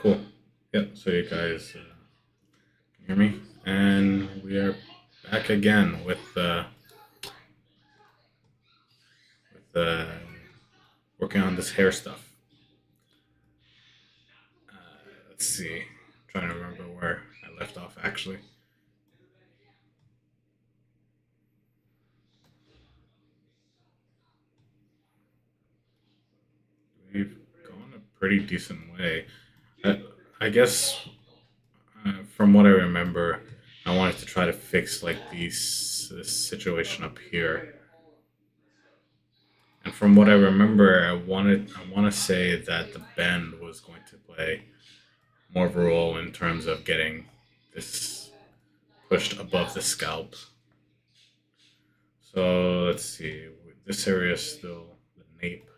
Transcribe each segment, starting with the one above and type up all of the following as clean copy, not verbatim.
Cool. Yep. So you guys can hear me, and we are back again with working on this hair stuff. Let's see. I'm trying to remember where I left off. Actually, we've gone a pretty decent way. I, I guess from what I remember, I wanted to try to fix like this situation up here. And from what I remember, I want to say that the bend was going to play more of a role in terms of getting this pushed above the scalp. So let's see. This area is still the nape.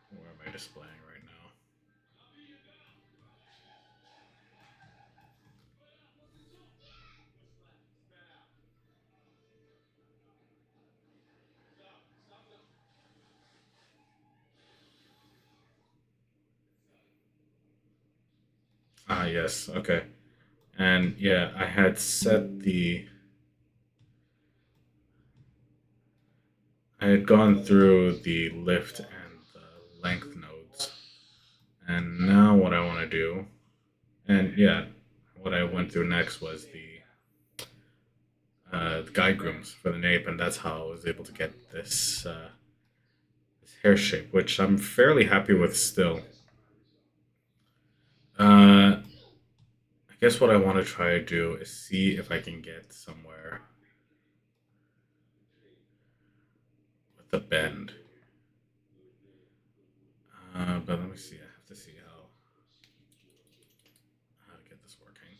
Where am I displaying right now? Ah, yes. Okay. And yeah, I had set the. I had gone through the lift and the length nodes, and now what I want to do, and yeah, what I went through next was the guide grooms for the nape, and that's how I was able to get this hair shape, which I'm fairly happy with still. I guess what I want to try to do is see if I can get somewhere with the bend. But let me see. I have to see how to get this working.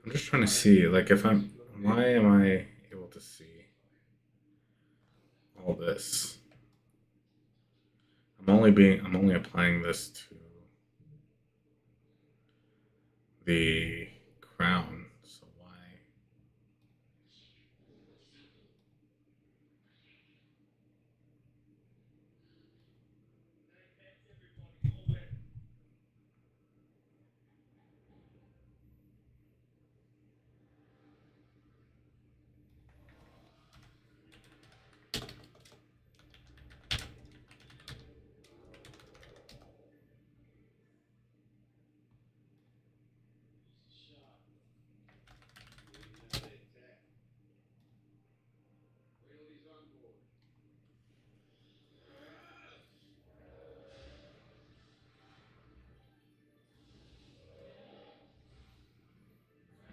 I'm just trying to see, like, if I'm. Why am I able to see all this? I'm only applying this to the crown. So why?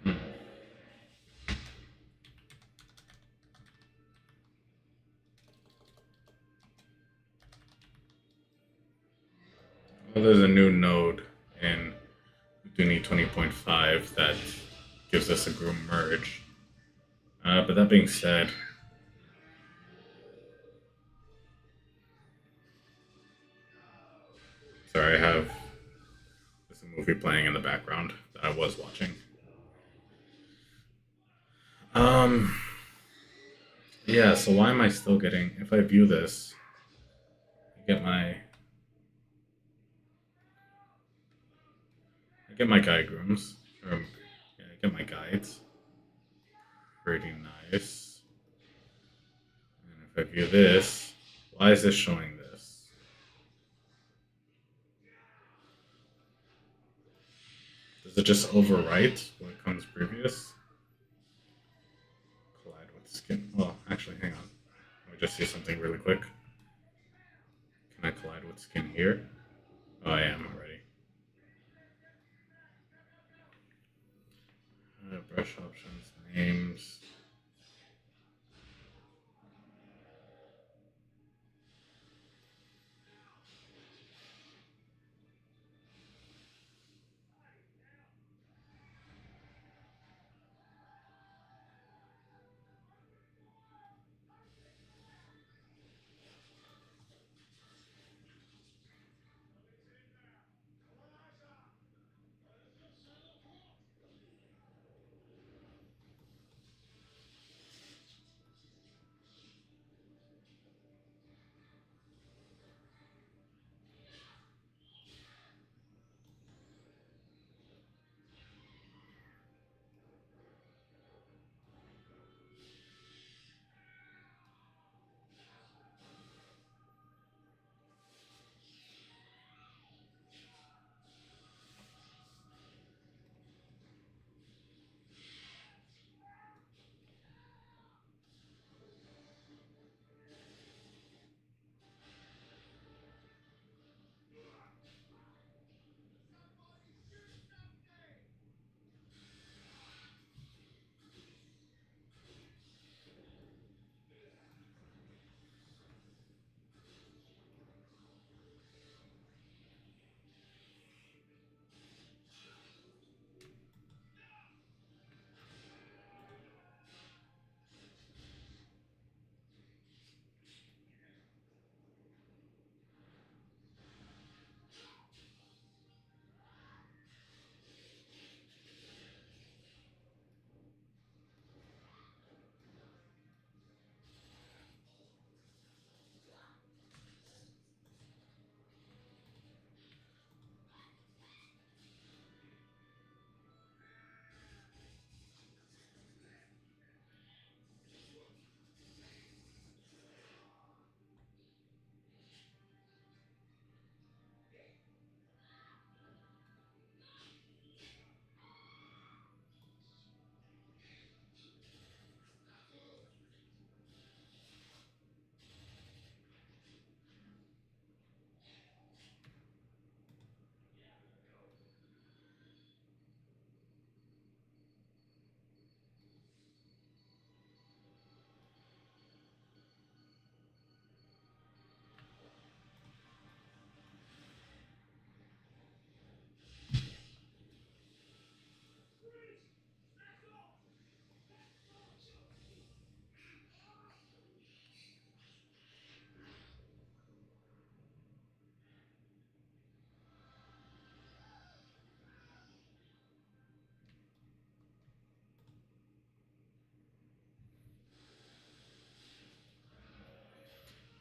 Hmm. Well, there's a new node in Uduni 20.5 that gives us a groom merge. But that being said, sorry, I have this movie playing in the background that I was watching. Um, yeah. So why am I still getting? If I view this, I get my guide grooms. Or, yeah, I get my guides. Pretty nice. And if I view this, why is this showing this? Does it just overwrite what comes previous? Collide with skin. Well, actually, hang on. Let me just see something really quick. Can I collide with skin here? Oh, I am already. Brush options, names.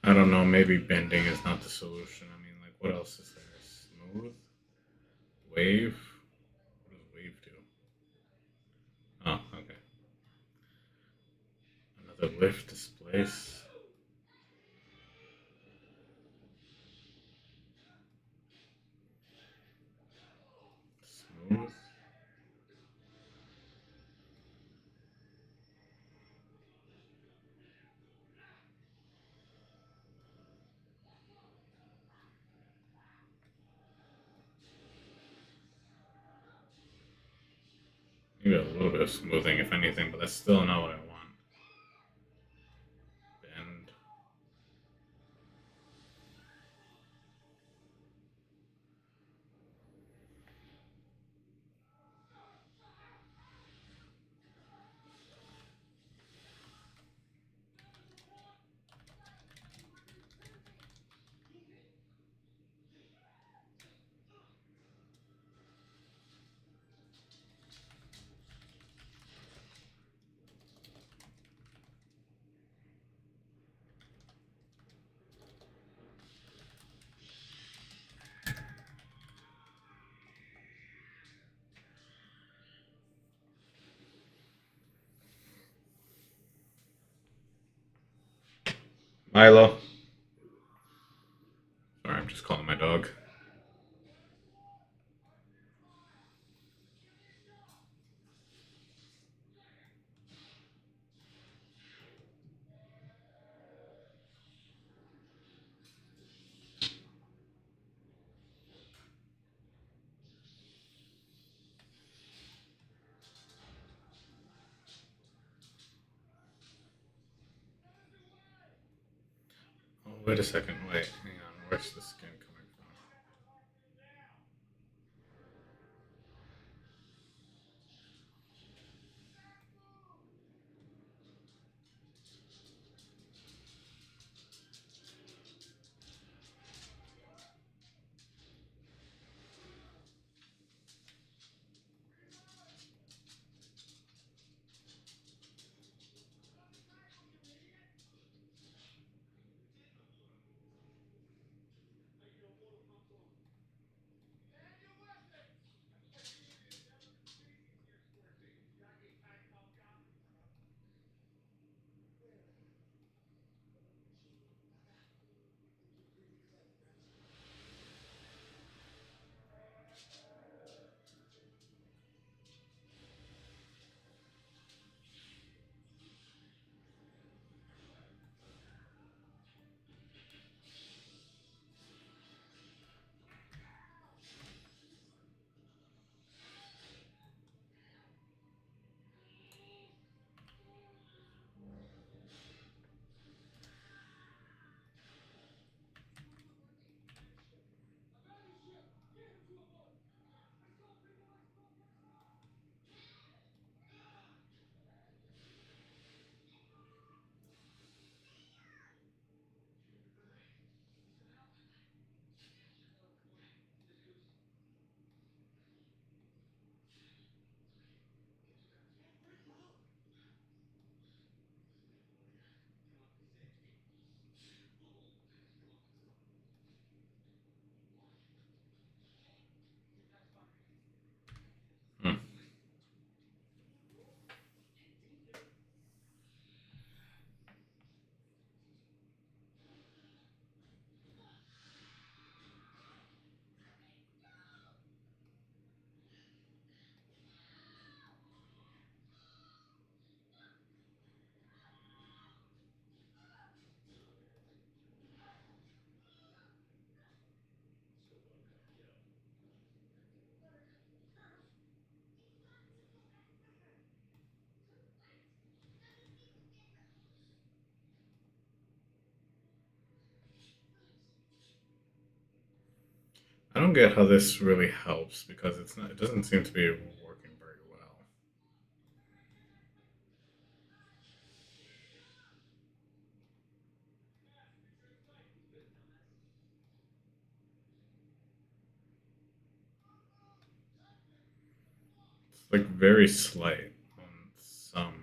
I don't know. Maybe bending is not the solution. I mean, like, what else is there? Smooth? Wave? What does wave do? Oh, okay. Another lift, displace. Smooth. Maybe a little bit of smoothing, if anything, but that's still not what I want. Bend. Milo. Sorry, I'm just calling my dog. Wait a second. Wait, hang on. Where's the skin coming from? I don't get how this really helps because it's not. It doesn't seem to be working very well. It's like very slight on some.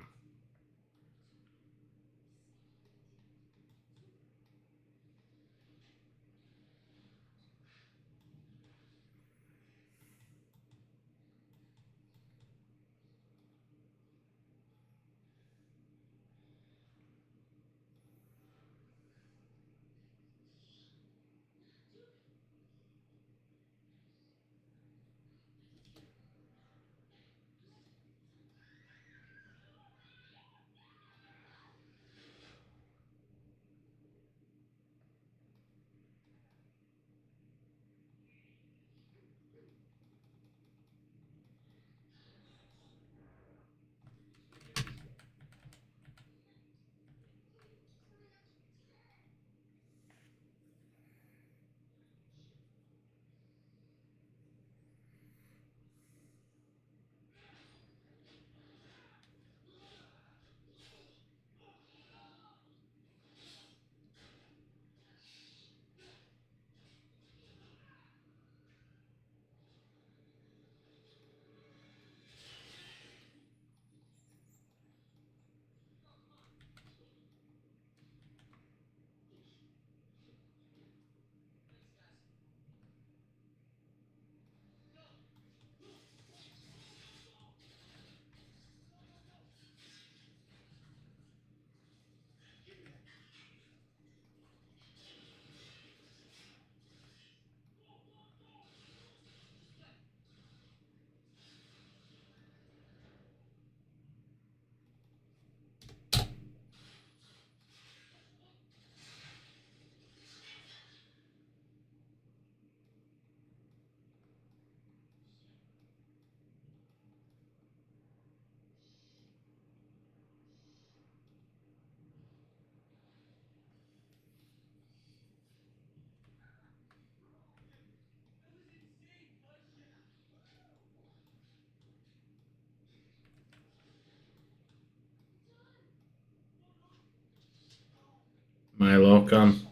Welcome.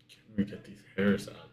Can we get these hairs out?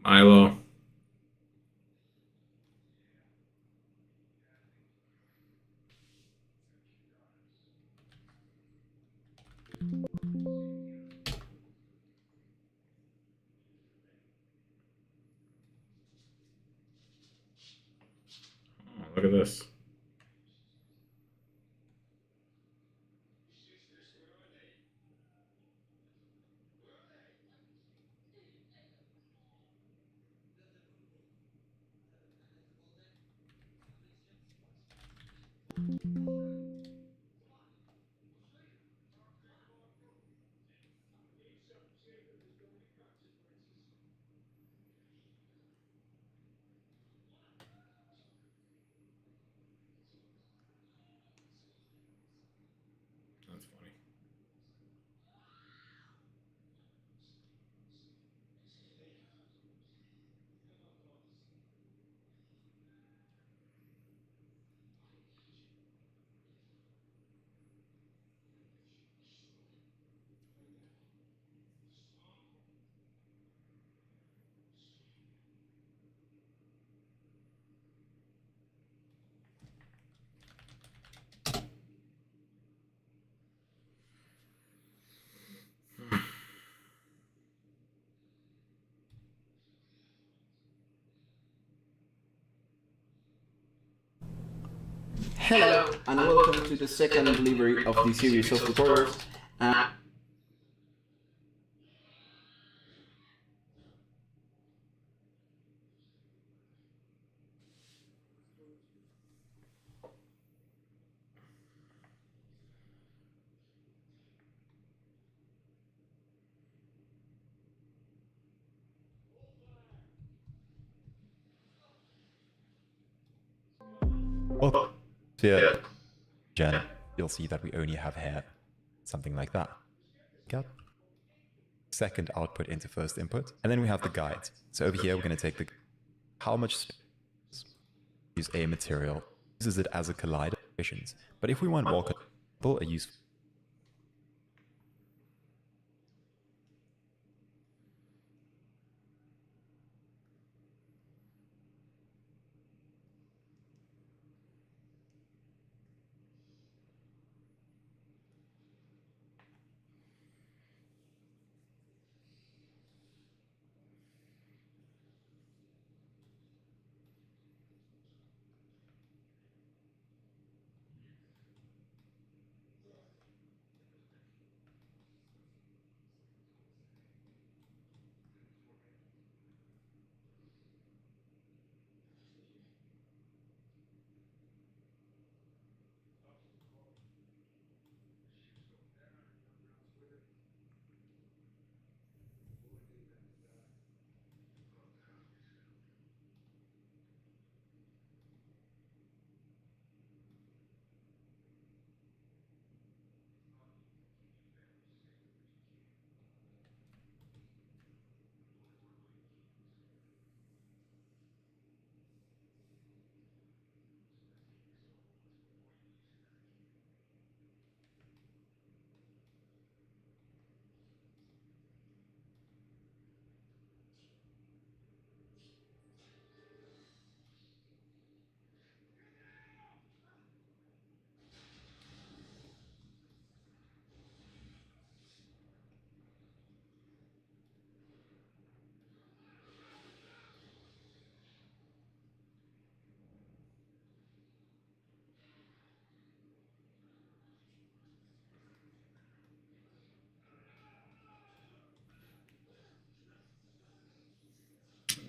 Milo. Oh, look at this. That's funny. Hello, and welcome to the second delivery of the series of tutorials. Oh, yeah. Jen, you'll see that we only have hair. Something like that. Got second output into first input. And then we have the guide. So over here, we're going to take the how much space use a material, uses it as a collider, visions. But if we want more control, a useful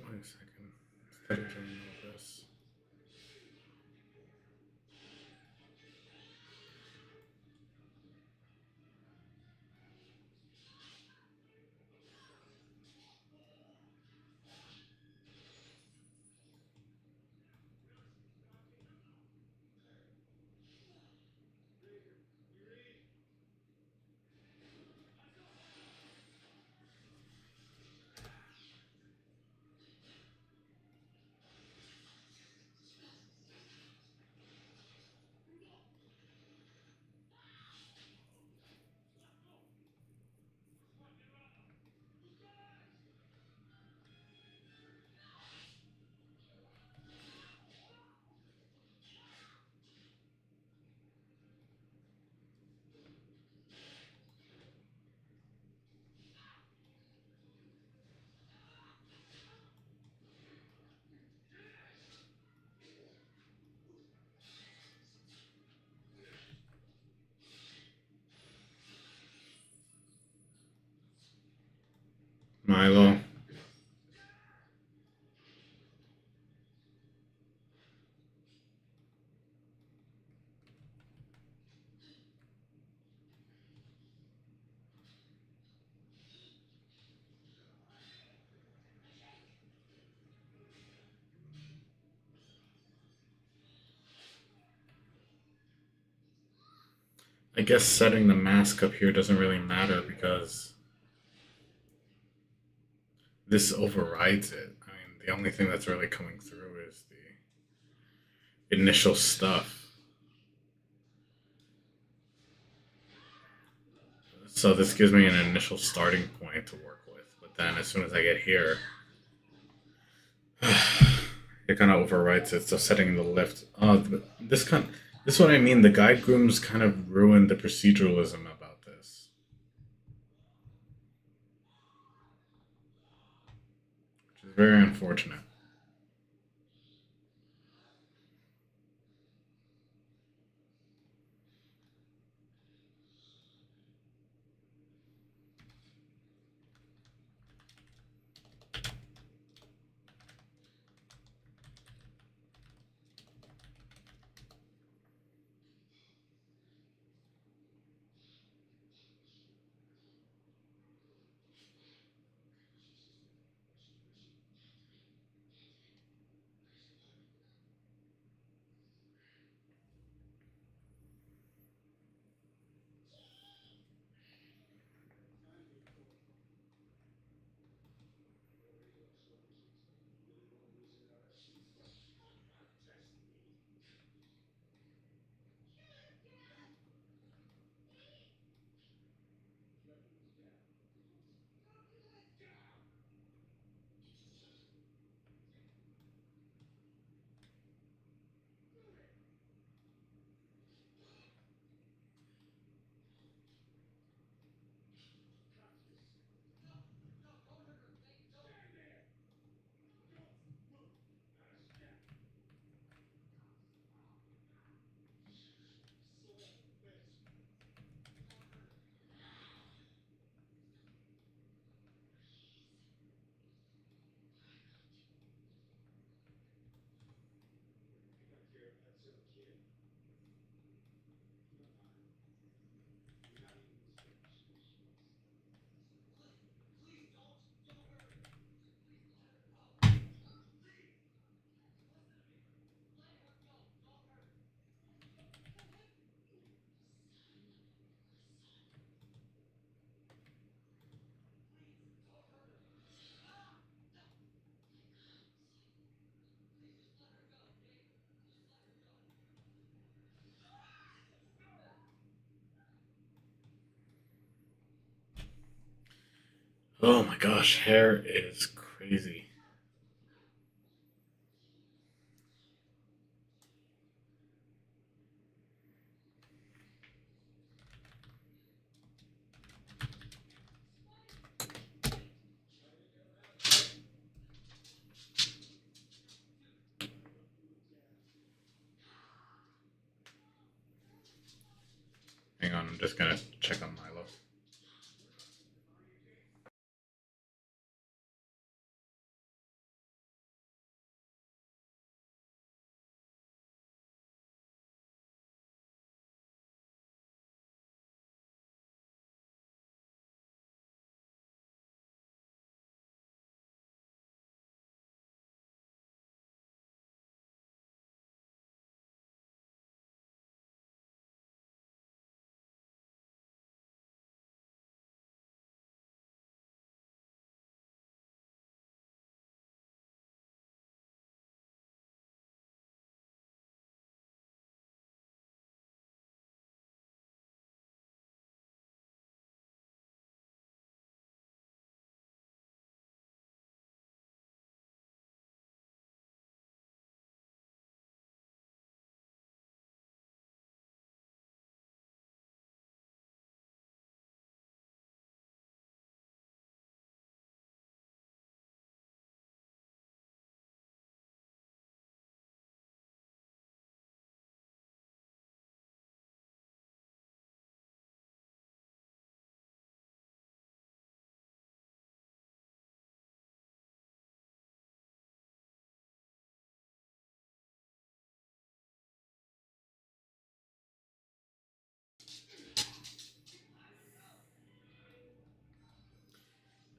Wait a second. Instead of doing all this. Milo. I guess setting the mask up here doesn't really matter because this overrides it. I mean, the only thing that's really coming through is the initial stuff. So this gives me an initial starting point to work with. But then as soon as I get here, it kind of overwrites it. So setting the lift. This is what I mean. The guide grooms kind of ruined the proceduralism about this, which is very unfortunate. Oh my gosh, hair is crazy. Hang on, I'm just gonna check on Milo.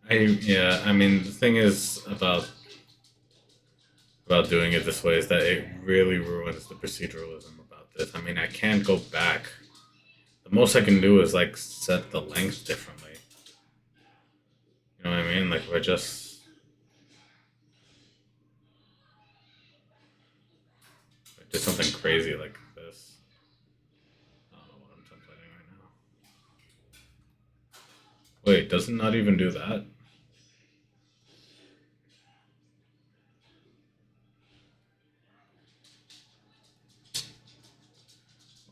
I mean, the thing is about doing it this way is that it really ruins the proceduralism about this. I mean, I can't go back. The most I can do is like set the length differently. You know what I mean? Like if I just did something crazy like this. I don't know what I'm templating right now. Wait, does it not even do that?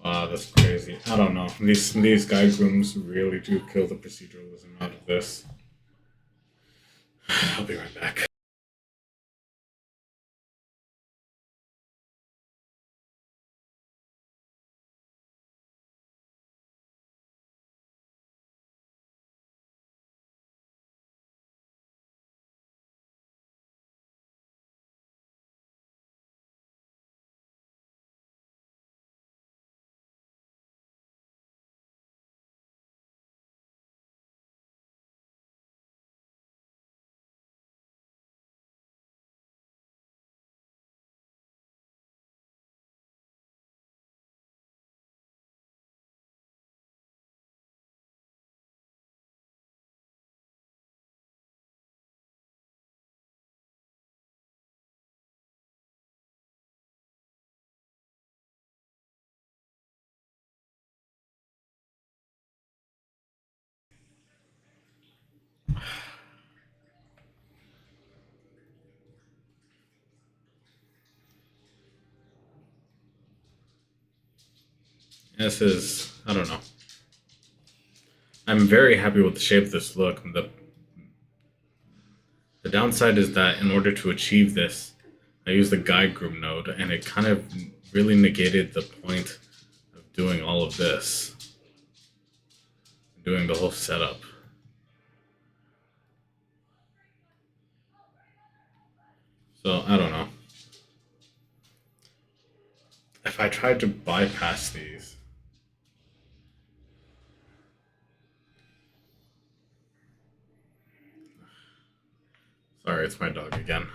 Wow, that's crazy. I don't know. These guide rooms really do kill the proceduralism out of this. I'll be right back. This is, I don't know. I'm very happy with the shape of this look. The downside is that in order to achieve this, I used the guide group node, and it kind of really negated the point of doing all of this, doing the whole setup. So I don't know. If I tried to bypass these, sorry, it's my dog again.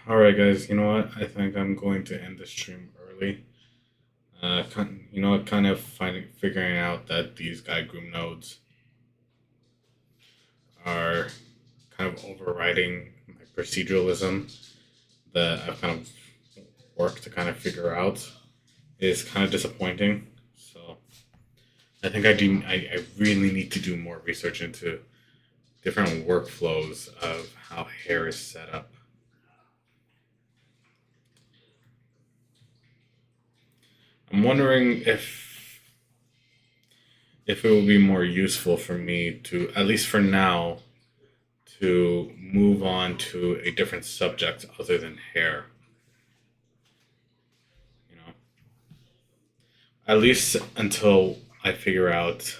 All right, guys. You know what? I think I'm going to end the stream early. Kind of figuring out that these guide groom nodes are kind of overriding my proceduralism that I've kind of worked to kind of figure out is kind of disappointing. So I think I really need to do more research into different workflows of how hair is set up. I'm wondering if it would be more useful for me to, at least for now, to move on to a different subject other than hair. You know, at least until I figure out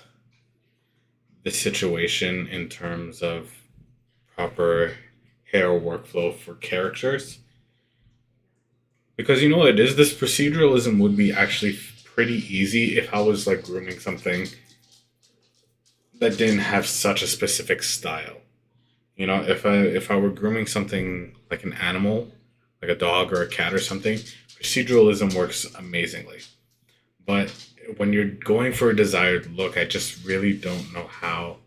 the situation in terms of proper hair workflow for characters. Because you know what it is, this proceduralism would be actually pretty easy if I was like grooming something that didn't have such a specific style. You know, if I were grooming something like an animal, like a dog or a cat or something, proceduralism works amazingly. But when you're going for a desired look, I just really don't know how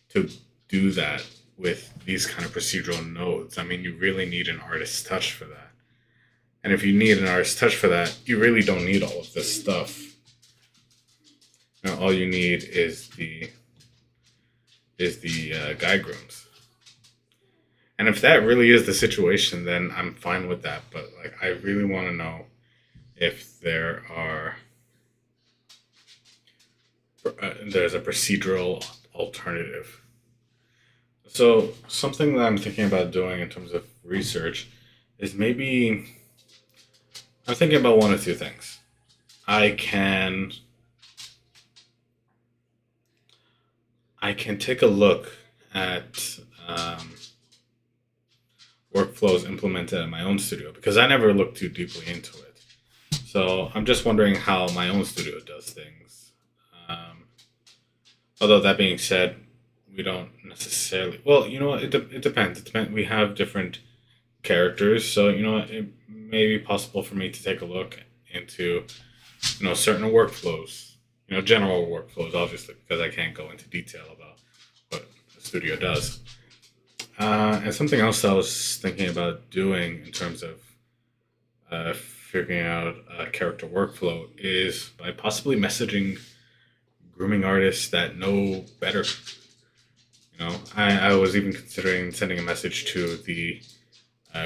to do that with these kind of procedural nodes. I mean, you really need an artist's touch for that. And if you need an artist's touch for that, you really don't need all of this stuff. You know, all you need is the guide grooms. And if that really is the situation, then I'm fine with that. But like, I really want to know if there's a procedural alternative. So something that I'm thinking about doing in terms of research is maybe I'm thinking about one or two things. I can I can take a look at workflows implemented in my own studio because I never looked too deeply into it. So I'm just wondering how my own studio does things. Um, Although that being said, we don't necessarily. Well, you know what? It depends. It depends. We have different characters, so you know it may be possible for me to take a look into certain workflows. You know, general workflows, obviously, because I can't go into detail about what the studio does. And something else I was thinking about doing in terms of figuring out a character workflow is by possibly messaging grooming artists that know better. You know, I was even considering sending a message to the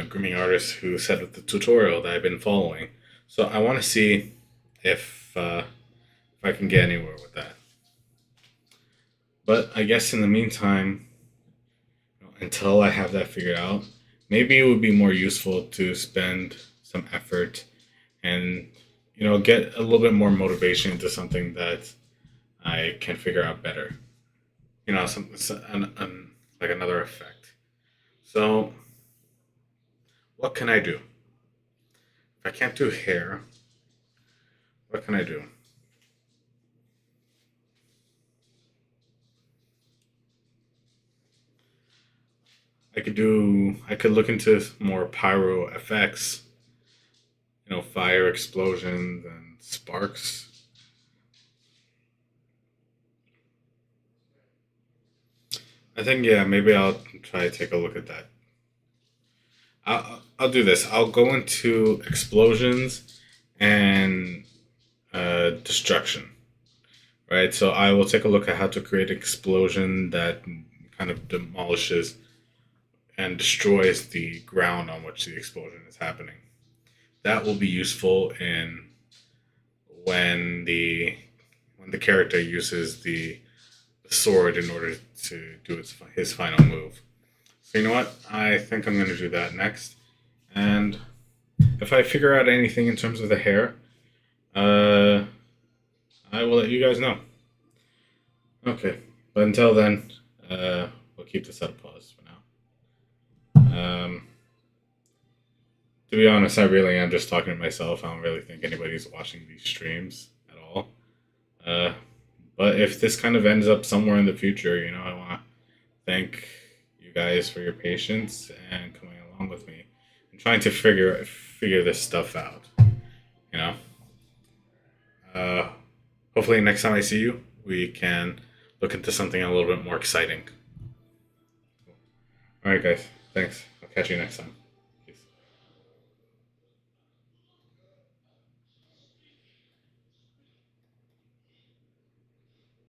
grooming artist who set up the tutorial that I've been following. So I want to see if I can get anywhere with that. But I guess in the meantime, until I have that figured out, maybe it would be more useful to spend some effort and get a little bit more motivation into something that I can figure out better. Like another effect. So, what can I do? If I can't do hair, what can I do? I could look into more pyro effects, fire explosions and sparks. I think, yeah, maybe I'll try to take a look at that. I'll do this. I'll go into explosions and destruction, right? So I will take a look at how to create an explosion that kind of demolishes and destroys the ground on which the explosion is happening. That will be useful in when the character uses the sword in order to do his final move. So you know what? I think I'm going to do that next. And if I figure out anything in terms of the hair, uh, I will let you guys know. Okay, but until then, we'll keep this at a pause for now. To be honest, I really am just talking to myself. I don't really think anybody's watching these streams at all. Uh, but if this kind of ends up somewhere in the future, I want to thank you guys for your patience and coming along with me trying to figure this stuff out. You know. Hopefully, next time I see you, we can look into something a little bit more exciting. All right, guys. Thanks. I'll catch you next time.